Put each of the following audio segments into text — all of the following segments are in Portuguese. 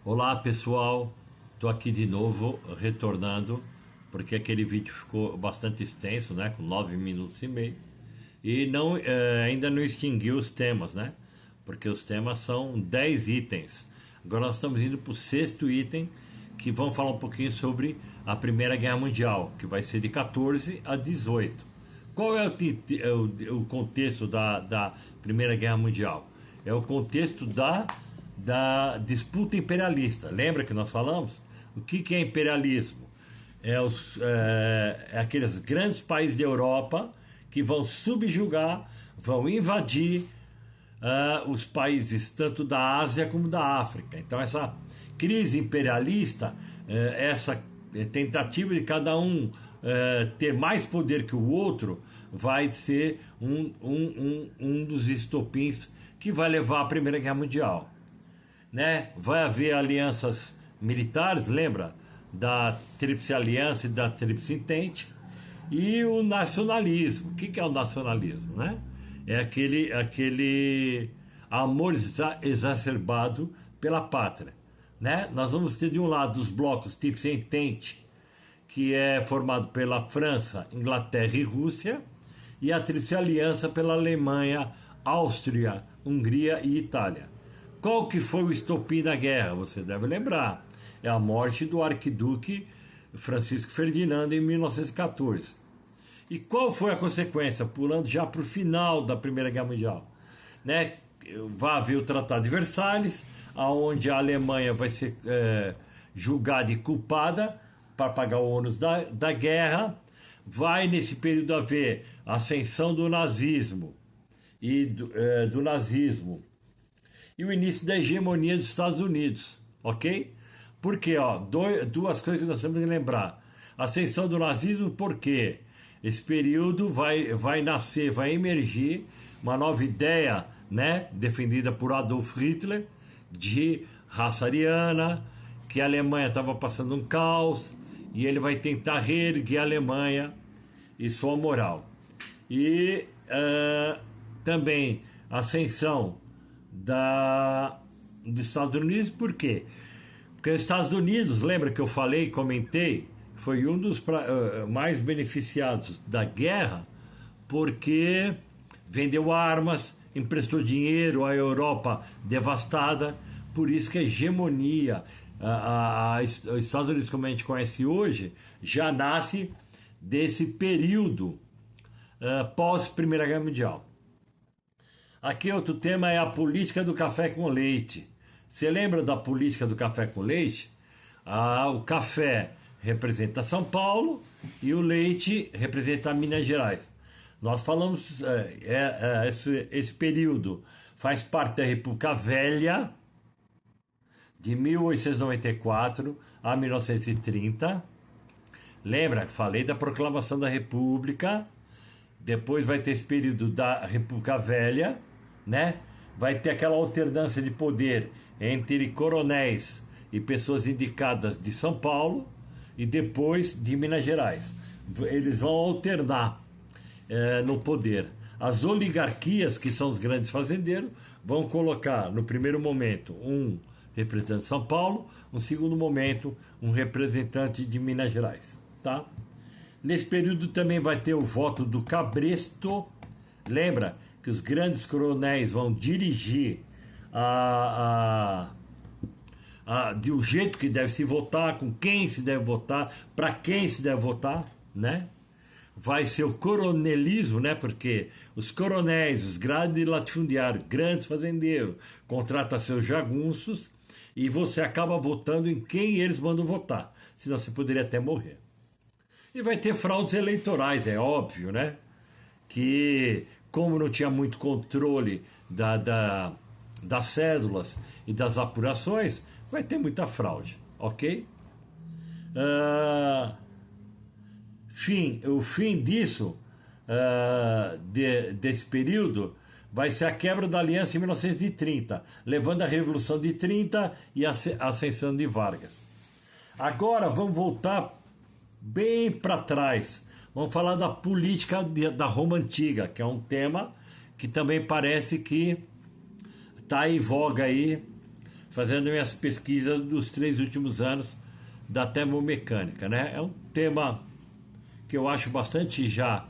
Olá pessoal, estou aqui de novo retornando porque aquele vídeo ficou bastante extenso, né, com 9 minutos e meio e não ainda não extinguiu os temas, né? Porque os temas são 10 itens. Agora nós estamos indo para o sexto item, que vão falar um pouquinho sobre a Primeira Guerra Mundial, que vai ser de 14 a 18. Qual é o contexto da Primeira Guerra Mundial? É o contexto da disputa imperialista. Lembra que nós falamos? O que é imperialismo? É aqueles grandes países da Europa que vão subjugar, vão invadir os países tanto da Ásia como da África. Então essa crise imperialista, essa tentativa de cada um ter mais poder que o outro, vai ser um dos estopins que vai levar à Primeira Guerra Mundial, né? Vai haver alianças militares, lembra? Da Tríplice Aliança e da Tríplice Entente. E o nacionalismo. O que é o nacionalismo, né? É aquele amor exacerbado pela pátria, né? Nós vamos ter de um lado os blocos Tríplice Entente, que é formado pela França, Inglaterra e Rússia, e a Tríplice Aliança pela Alemanha, Áustria, Hungria e Itália. Qual que foi o estopim da guerra? Você deve lembrar. É a morte do arquiduque Francisco Ferdinando em 1914. E qual foi a consequência? Pulando já para o final da Primeira Guerra Mundial, né? Vai haver o Tratado de Versalhes, onde a Alemanha vai ser julgada e culpada para pagar o ônus da guerra. Vai nesse período haver a ascensão do nazismo e do nazismo e o início da hegemonia dos Estados Unidos, ok? Porque, duas coisas que nós temos que lembrar. A ascensão do nazismo, porque esse período vai nascer, vai emergir uma nova ideia, né, defendida por Adolf Hitler, de raça ariana, que a Alemanha estava passando um caos, e ele vai tentar reerguer a Alemanha e sua moral. E também a ascensão dos Estados Unidos. Por quê? Porque os Estados Unidos, lembra que eu falei, comentei, foi um dos mais beneficiados da guerra, porque vendeu armas, emprestou dinheiro à Europa devastada. Por isso que a hegemonia, os Estados Unidos como a gente conhece hoje, já nasce desse período pós Primeira Guerra Mundial. Aqui outro tema é a política do café com leite. Você lembra da política do café com leite? O café representa São Paulo e o leite representa Minas Gerais. Nós falamos, esse período faz parte da República Velha, de 1894 a 1930. Lembra? Falei da proclamação da República. Depois vai ter esse período da República Velha, né? Vai ter aquela alternância de poder entre coronéis e pessoas indicadas de São Paulo e depois de Minas Gerais. Eles vão alternar no poder. As oligarquias, que são os grandes fazendeiros, vão colocar no primeiro momento um representante de São Paulo, no segundo momento um representante de Minas Gerais, tá? Nesse período também vai ter o voto do cabresto. Lembra que os grandes coronéis vão dirigir de um jeito que deve se votar, com quem se deve votar, para quem se deve votar, né? Vai ser o coronelismo, né? Porque os coronéis, os grandes latifundiários, grandes fazendeiros, contratam seus jagunços e você acaba votando em quem eles mandam votar, senão você poderia até morrer. E vai ter fraudes eleitorais, é óbvio, né? Que, como não tinha muito controle das cédulas e das apurações, vai ter muita fraude, ok? O fim disso, desse período, vai ser a quebra da aliança em 1930, levando à Revolução de 30 e a ascensão de Vargas. Agora vamos voltar bem para trás. Vamos falar da política da Roma Antiga, que é um tema que também parece que está em voga aí, fazendo minhas pesquisas dos 3 últimos anos da termomecânica, né? É um tema que eu acho bastante já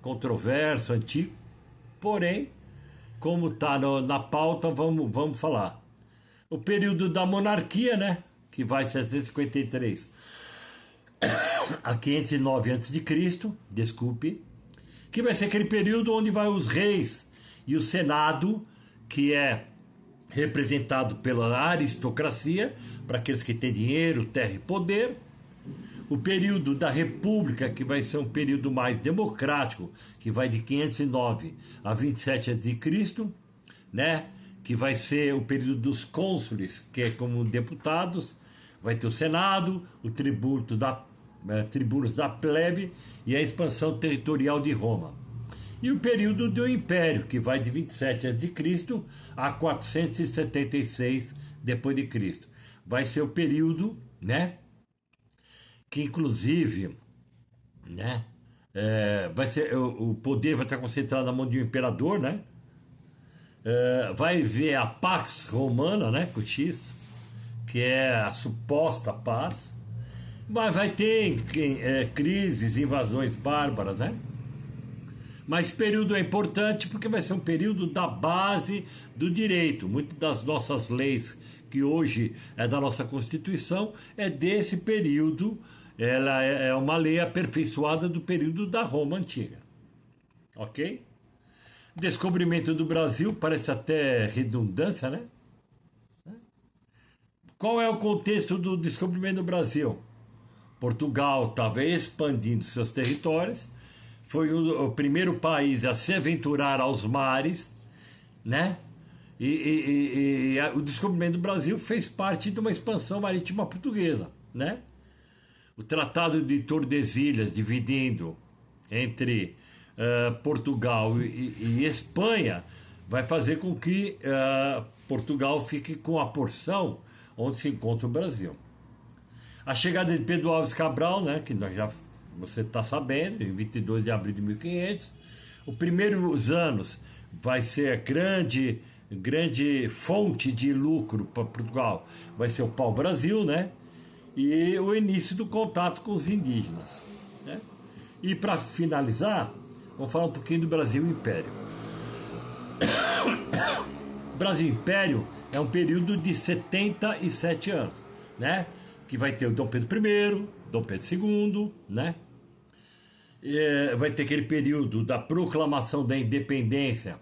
controverso, antigo, porém, como está na pauta, vamos falar. O período da monarquia, né? Que vai 753 a 509 a.C., desculpe, que vai ser aquele período onde vai os reis e o Senado, que é representado pela aristocracia, para aqueles que têm dinheiro, terra e poder. O período da República, que vai ser um período mais democrático, que vai de 509 a 27 a.C., né? Que vai ser o período dos cônsules, que é como deputados, vai ter o Senado, o tribunos da plebe e a expansão territorial de Roma. E o período do Império, que vai de 27 a.C. a 476 depois de Cristo. Vai ser o período, né, que inclusive, né, vai ser, o poder vai estar concentrado na mão de um imperador, né? Vai ver a Pax Romana, né, com X, que é a suposta paz. Mas vai ter crises, invasões bárbaras, né? Mas esse período é importante porque vai ser um período da base do direito. Muitas das nossas leis, que hoje é da nossa Constituição, é desse período. Ela é uma lei aperfeiçoada do período da Roma Antiga. Ok? Descobrimento do Brasil, parece até redundância, né? Qual é o contexto do descobrimento do Brasil? Portugal estava expandindo seus territórios, foi o primeiro país a se aventurar aos mares, né? E o descobrimento do Brasil fez parte de uma expansão marítima portuguesa, né? O Tratado de Tordesilhas, dividindo entre Portugal e Espanha, vai fazer com que Portugal fique com a porção onde se encontra o Brasil. A chegada de Pedro Álvares Cabral, né, que você está sabendo, em 22 de abril de 1500, os primeiros anos vai ser a grande fonte de lucro para Portugal, vai ser o pau-brasil, né, e o início do contato com os indígenas, né? E para finalizar, vamos falar um pouquinho do Brasil Império. O Brasil Império é um período de 77 anos, né? Que vai ter o Dom Pedro I, Dom Pedro II, né? Vai ter aquele período da proclamação da independência,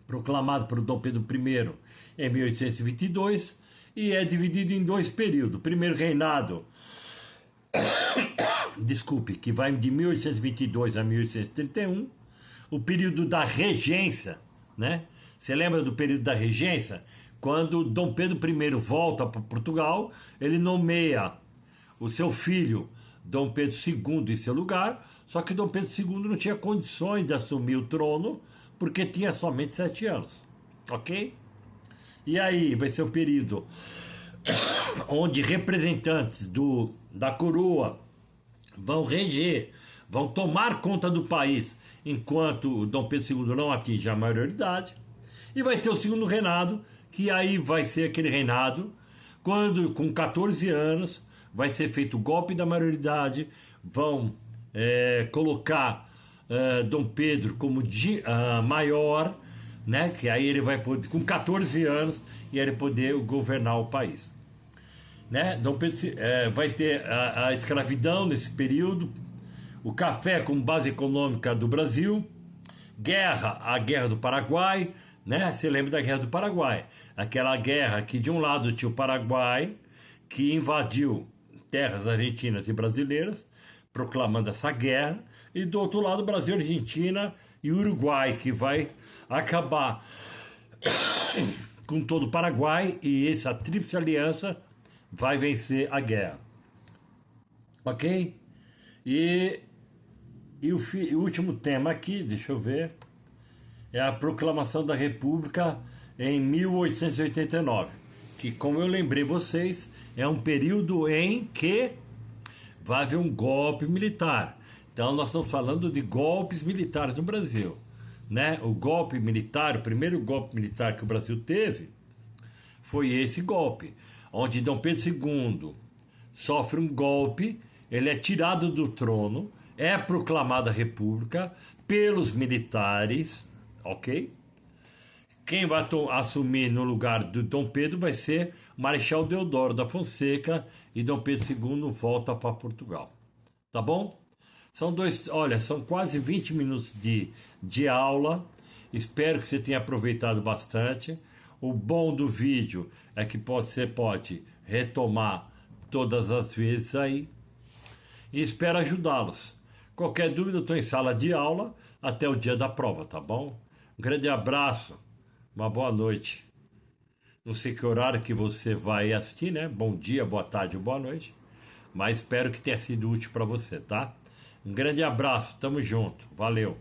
proclamado por Dom Pedro I em 1822, e é dividido em 2 períodos. O primeiro reinado, desculpe, que vai de 1822 a 1831, o período da regência, né? Você lembra do período da regência? Quando Dom Pedro I volta para Portugal, ele nomeia o seu filho Dom Pedro II em seu lugar, só que Dom Pedro II não tinha condições de assumir o trono, porque tinha somente 7 anos, ok? E aí vai ser um período onde representantes da coroa vão reger, vão tomar conta do país, enquanto o Dom Pedro II não atinge a maioridade. E vai ter o segundo reinado, que aí vai ser aquele reinado, quando com 14 anos vai ser feito o golpe da maioridade, vão colocar Dom Pedro como maior, né? Que aí ele vai poder, com 14 anos, e ele poder governar o país, né? Dom Pedro vai ter a escravidão nesse período, o café como base econômica do Brasil, a guerra do Paraguai, né? Você lembra da guerra do Paraguai? Aquela guerra que de um lado tinha o Paraguai, que invadiu terras argentinas e brasileiras, proclamando essa guerra, e do outro lado Brasil, Argentina e Uruguai, que vai acabar com todo o Paraguai, e essa tríplice aliança vai vencer a guerra. Ok? E o último tema aqui, deixa eu ver, é a proclamação da República em 1889, que, como eu lembrei vocês, é um período em que vai haver um golpe militar. Então nós estamos falando de golpes militares no Brasil, né? O golpe militar, o primeiro golpe militar que o Brasil teve foi esse golpe, onde Dom Pedro II sofre um golpe, ele é tirado do trono, é proclamada república pelos militares, ok? Quem vai assumir no lugar do Dom Pedro vai ser o Marechal Deodoro da Fonseca e Dom Pedro II volta para Portugal. Tá bom? Olha, são quase 20 minutos de aula. Espero que você tenha aproveitado bastante. O bom do vídeo é que você pode retomar todas as vezes aí. E espero ajudá-los. Qualquer dúvida, eu estou em sala de aula até o dia da prova, tá bom? Um grande abraço. Uma boa noite. Não sei que horário que você vai assistir, né? Bom dia, boa tarde ou boa noite. Mas espero que tenha sido útil para você, tá? Um grande abraço, tamo junto. Valeu.